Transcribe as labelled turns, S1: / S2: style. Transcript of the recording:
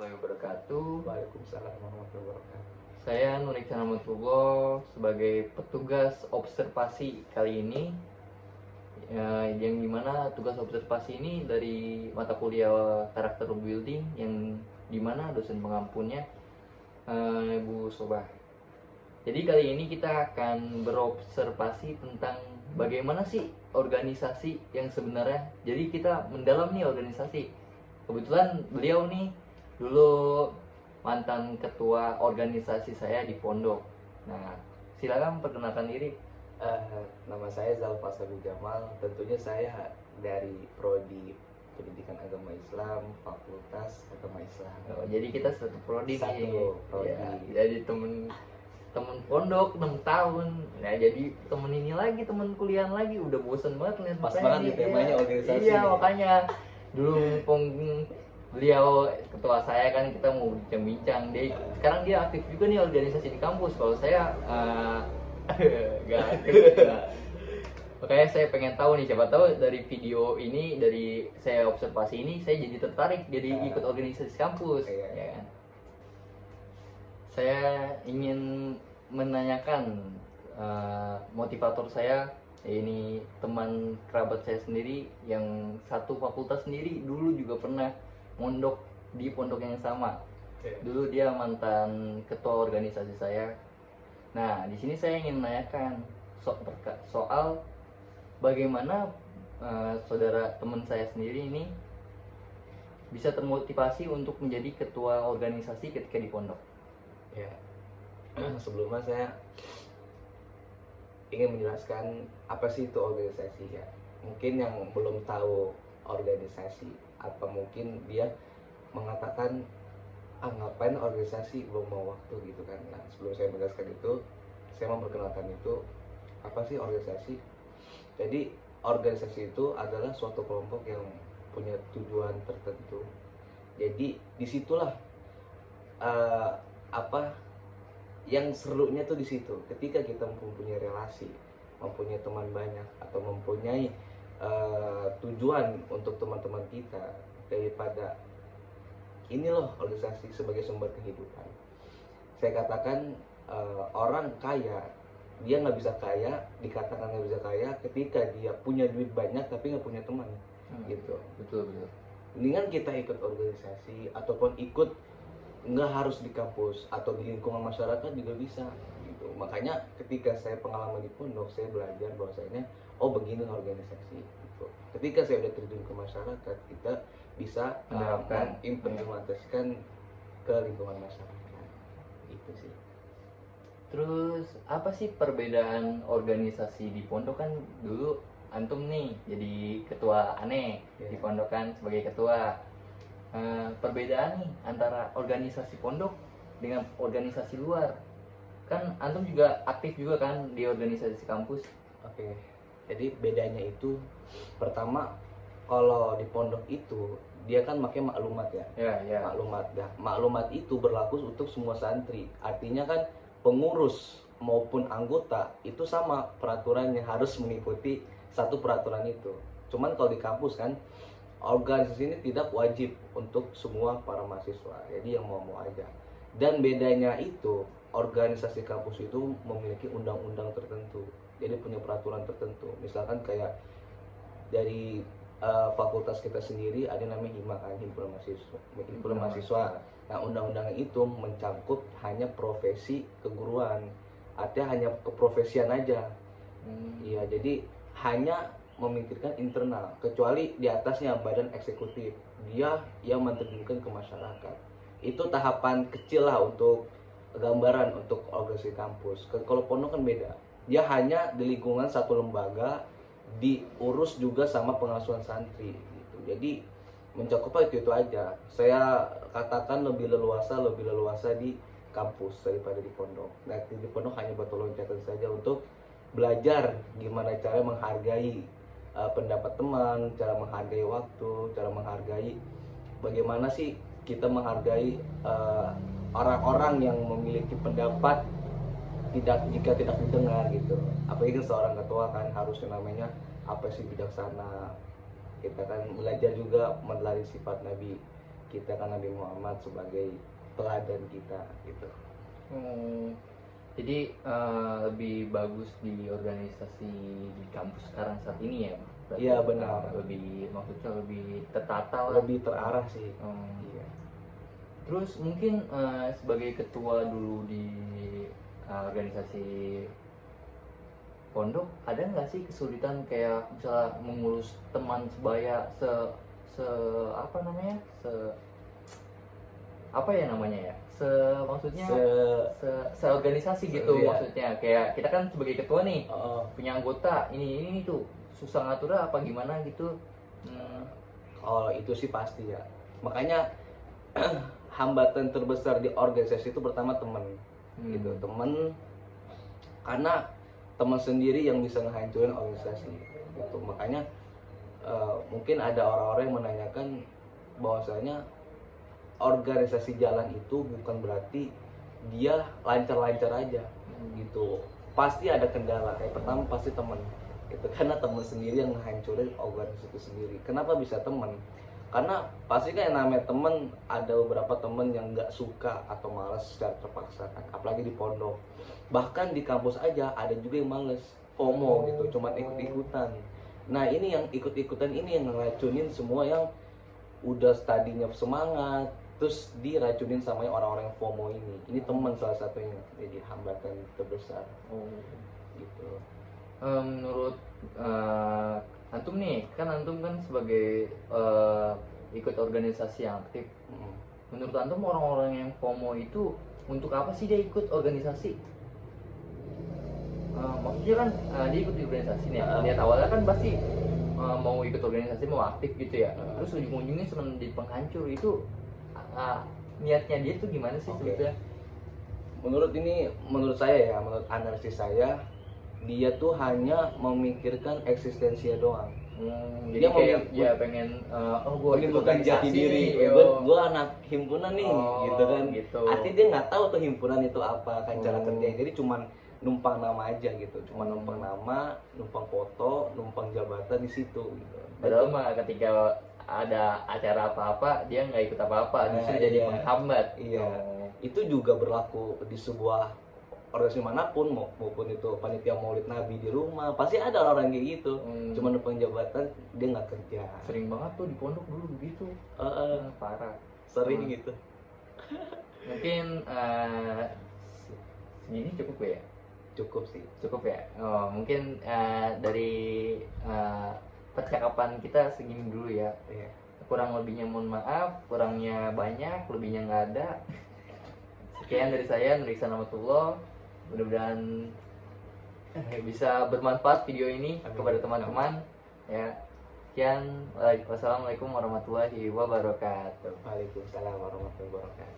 S1: warahmatullahi wabarakatuh.
S2: Waalaikumsalam warahmatullahi wabarakatuh.
S1: Saya Nurik Rahmatullah sebagai petugas observasi kali ini, yang dimana tugas observasi ini dari mata kuliah karakter building yang dimana dosen pengampunnya Ibu Sobah. Jadi kali ini kita akan berobservasi tentang bagaimana sih organisasi yang sebenarnya. Jadi kita mendalam nih organisasi. Kebetulan beliau nih dulu mantan ketua organisasi saya di pondok. Nah, silakan perkenalkan diri.
S2: Nama saya Zalfa Sabi Jamal. Tentunya saya dari Prodi Pendidikan Agama Islam, Fakultas Agama Islam.
S1: Oh, jadi kita satu prodi nih.
S2: Satu prodi.
S1: Ya, jadi temen pondok 6 tahun. Nah, jadi temen ini lagi, temen kuliah lagi, udah bosen banget lihat
S2: Pas
S1: saya
S2: banget
S1: nih.
S2: nih temanya organisasi
S1: Iya,
S2: nih.
S1: makanya dulu mumpung beliau ketua saya kan kita mau bincang-bincang. Sekarang dia aktif juga nih organisasi di kampus. Kalau saya nggak aktif. Makanya saya pengen tahu nih, siapa tahu dari video ini, dari saya observasi ini, saya jadi tertarik jadi ikut organisasi kampus.
S2: Iya.
S1: Ya kan? Saya ingin menanyakan motivator saya, ini teman kerabat saya sendiri yang satu fakultas sendiri, dulu juga pernah mondok di pondok yang sama. Dulu dia mantan ketua organisasi saya. Nah, di sini saya ingin menanyakan soal bagaimana saudara teman saya sendiri ini bisa termotivasi untuk menjadi ketua organisasi ketika di pondok.
S2: Ya. Sebelumnya saya ingin menjelaskan apa sih itu organisasi ya. Mungkin yang belum tahu organisasi, apa mungkin dia mengatakan ngapain organisasi, belum mau waktu gitu kan. Nah, sebelum saya menjelaskan itu, saya memperkenalkan itu apa sih organisasi. Jadi organisasi itu adalah suatu kelompok yang punya tujuan tertentu. Jadi disitulah yang serunya tuh di situ. Ketika kita mempunyai relasi, mempunyai teman banyak, atau mempunyai tujuan untuk teman-teman kita, daripada ini loh organisasi sebagai sumber kehidupan. Saya katakan orang kaya, dia nggak bisa kaya, dikatakan nggak bisa kaya ketika dia punya duit banyak tapi nggak punya teman. Gitu.
S1: Betul.
S2: Mendingan kita ikut organisasi ataupun ikut, nggak harus di kampus atau di lingkungan masyarakat juga bisa gitu. Makanya ketika saya pengalaman di pondok, saya belajar bahwasanya begini organisasi gitu. Ketika saya udah terjun ke masyarakat, kita bisa implementasikan ke lingkungan masyarakat. Itu sih.
S1: Terus apa sih perbedaan organisasi di pondok? Kan dulu antum nih jadi ketua aneh di pondok kan sebagai ketua. Perbedaan nih antara organisasi pondok dengan organisasi luar. Kan antum juga aktif juga kan di organisasi kampus.
S2: Oke. Jadi bedanya itu, pertama kalau di pondok itu dia kan pakai maklumat ya.
S1: Ya.
S2: Maklumat. Nah, maklumat itu berlaku untuk semua santri. Artinya kan pengurus maupun anggota itu sama peraturannya, harus mengikuti satu peraturan itu. Cuman kalau di kampus kan organisasi ini tidak wajib untuk semua para mahasiswa, jadi yang mau aja. Dan bedanya itu, organisasi kampus itu memiliki undang-undang tertentu, jadi punya peraturan tertentu. Misalkan kayak dari fakultas kita sendiri ada namanya HIMA kan, himpunan mahasiswa. Nah, undang-undang itu mencangkup hanya profesi keguruan, artinya hanya keprofesian aja. Iya, jadi hanya memikirkan internal, kecuali di atasnya badan eksekutif, dia yang menerjunkan ke masyarakat. Itu tahapan kecil lah untuk gambaran untuk organisasi kampus. Kalau pondok kan beda, dia hanya di lingkungan satu lembaga, diurus juga sama pengasuhan santri gitu. Jadi mencakup itu aja. Saya katakan lebih leluasa di kampus daripada di pondok. Nah, di pondok hanya batu loncatan saja untuk belajar gimana cara menghargai pendapat teman, cara menghargai waktu, cara menghargai bagaimana sih kita menghargai orang-orang yang memiliki pendapat jika tidak didengar gitu. Apalagi seorang ketua kan harusnya namanya apa sih, bijaksana. Kita kan belajar juga meneladani sifat Nabi kita kan Nabi Muhammad sebagai teladan kita gitu.
S1: Oh, jadi lebih bagus di organisasi di kampus sekarang saat ini ya? Berarti,
S2: Iya, benar.
S1: lebih, maksudnya lebih tertata lah.
S2: Lebih terarah sih.
S1: Oh.
S2: Iya.
S1: Terus mungkin sebagai ketua dulu di organisasi pondok, ada nggak sih kesulitan kayak misalnya mengurus teman sebaya apa namanya, apa ya namanya ya, maksudnya seorganisasi gitu.
S2: Iya.
S1: Maksudnya kayak kita kan sebagai ketua nih
S2: Oh,
S1: punya anggota ini tuh susah ngaturnya apa gimana gitu.
S2: kalau itu sih pasti ya. Makanya hambatan terbesar di organisasi itu pertama teman. Gitu, teman, karena teman sendiri yang bisa ngehancurin organisasi gitu. Makanya mungkin ada orang-orang yang menanyakan bahwasanya organisasi jalan itu bukan berarti dia lancar-lancar aja gitu. Pasti ada kendala. Kayak pertama pasti teman gitu, karena teman sendiri yang ngehancurin organisasi itu sendiri. Kenapa bisa teman? Karena pasti kan yang namanya temen, ada beberapa temen yang nggak suka atau malas secara terpaksa kan, apalagi di pondok. Bahkan di kampus aja ada juga yang males, FOMO gitu, cuman ikut-ikutan. Nah ini yang ikut-ikutan ini yang ngeracunin semua yang udah tadinya semangat, terus diracunin sama yang orang-orang yang FOMO ini. Ini teman salah satunya, jadi hambatan terbesar. Gitu.
S1: Menurut antum nih, kan antum kan sebagai ikut organisasi yang aktif. Menurut antum orang-orang yang FOMO itu untuk apa sih dia ikut organisasi? Maksudnya kan dia ikut organisasi nih. Niat awalnya kan pasti mau ikut organisasi, mau aktif gitu ya. Terus ujung-ujungnya cuma jadi penghancur. Itu niatnya dia tuh gimana sih sebetulnya?
S2: Menurut saya ya, menurut analisis saya, dia tuh hanya memikirkan eksistensinya doang.
S1: Jadi
S2: Dia
S1: kayak dia pengen gue
S2: menimbulkan jati diri, gue anak himpunan nih, gitu kan.
S1: Gitu.
S2: Artinya dia nggak tahu tuh himpunan itu apa kan cara kerjanya. Jadi cuman numpang nama aja gitu, cuma numpang nama, numpang foto, numpang jabatan di situ gitu.
S1: Padahal mah ketika ada acara apa-apa dia nggak ikut apa-apa, justru jadi penghambat.
S2: Iya. Itu juga berlaku di sebuah organisasi manapun, maupun itu panitia maulid nabi di rumah, pasti ada orang kayak gitu. Cuma numpang jabatan, dia nggak kerja.
S1: Sering banget tuh di pondok dulu begitu. Parah.
S2: Sering gitu.
S1: Mungkin segini cukup ya?
S2: Cukup sih.
S1: Cukup ya. Mungkin dari percakapan kita segini dulu ya.
S2: Iya.
S1: Kurang lebihnya mohon maaf, kurangnya banyak, lebihnya nggak ada. Sekian dari saya, Nuriksa Namatullah. Mudah-mudahan bisa bermanfaat video ini kepada teman-teman. Ya. Sekian, wassalamualaikum warahmatullahi wabarakatuh.
S2: Waalaikumsalam warahmatullahi wabarakatuh.